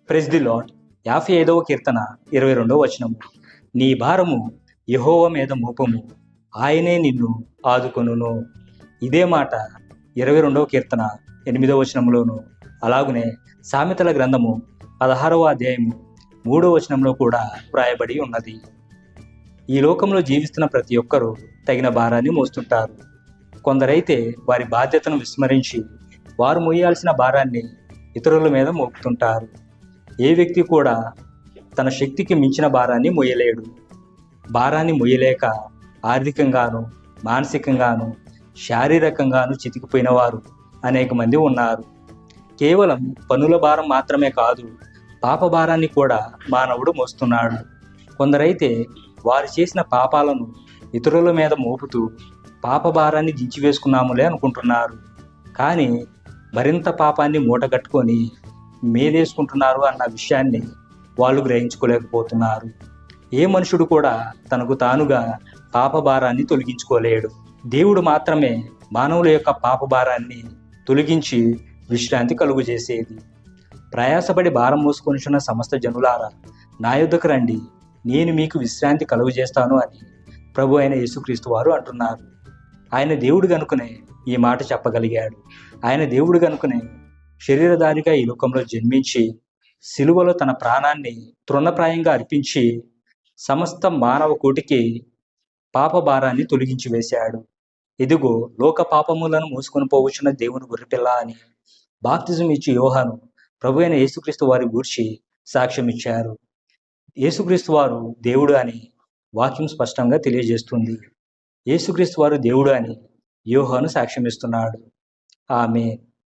Praise the lord. 55వ కీర్తన 22వ వచనము. నీ భారము యెహోవా మీద మోపము, ఆయనే నిన్ను ఆదుకొనును. ఇదే మాట 22వ కీర్తన 8వ వచనంలోను, అలాగునే సామెతల గ్రంథము 16వ అధ్యాయము 3వ వచనంలో కూడా వ్రాయబడి ఉన్నది. ఈ లోకంలో జీవిస్తున్న ప్రతి ఒక్కరూ తగిన భారాన్ని మోస్తుంటారు. కొందరైతే వారి బాధ్యతను విస్మరించి వారు మోయాల్సిన భారాన్ని ఇతరుల మీద మోపుతుంటారు. ఏ వ్యక్తి కూడా తన శక్తికి మించిన భారాన్ని మోయలేడు. భారాన్ని మోయలేక ఆర్థికంగాను, మానసికంగాను, శారీరకంగాను చితికిపోయిన వారు అనేక మంది ఉన్నారు. కేవలం పనుల భారం మాత్రమే కాదు, పాప భారాన్ని కూడా మానవుడు మోస్తున్నాడు. కొందరైతే వారు చేసిన పాపాలను ఇతరుల మీద మోపుతూ పాప భారాన్ని దించివేసుకున్నాములే అనుకుంటున్నారు. కానీ మరింత పాపాన్ని మూటగట్టుకొని మేదేసుకుంటున్నారు అన్న విషయాన్ని వాళ్ళు గ్రహించుకోలేకపోతున్నారు. ఏ మనుషుడు కూడా తనకు తానుగా పాప భారాన్ని తొలగించుకోలేడు. దేవుడు మాత్రమే మానవుల యొక్క పాప భారాన్ని తొలగించి విశ్రాంతి కలుగు చేసేది. ప్రయాసపడి భారం మోసుకొనిచున్న సమస్త జనులారా, నా యొద్దకు రండి, నేను మీకు విశ్రాంతి కలుగు చేస్తాను అని ప్రభు అయిన యేసుక్రీస్తు వారు అంటున్నారు. ఆయన దేవుడు గనుకనే ఈ మాట చెప్పగలిగాడు. ఆయన దేవుడు గనుకనే శరీరధారిగా ఈ లోకంలో జన్మించి సిలువలో తన ప్రాణాన్ని తృణప్రాయంగా అర్పించి సమస్త మానవ కోటికి పాప భారాన్ని తొలగించి వేశాడు. ఇదిగో లోక పాపములను మోసుకొని పోవచ్చున్న దేవుని గొర్రెపిల్ల అని బాప్తిజం ఇచ్చి యోహాను ప్రభు అయిన యేసుక్రీస్తు వారి గూర్చి సాక్ష్యం ఇచ్చారు. యేసుక్రీస్తు వారు దేవుడు అని వాక్యం స్పష్టంగా తెలియజేస్తుంది. యేసుక్రీస్తు వారు దేవుడు అని యోహాను సాక్ష్యం ఇస్తున్నాడు. ఆమేన్.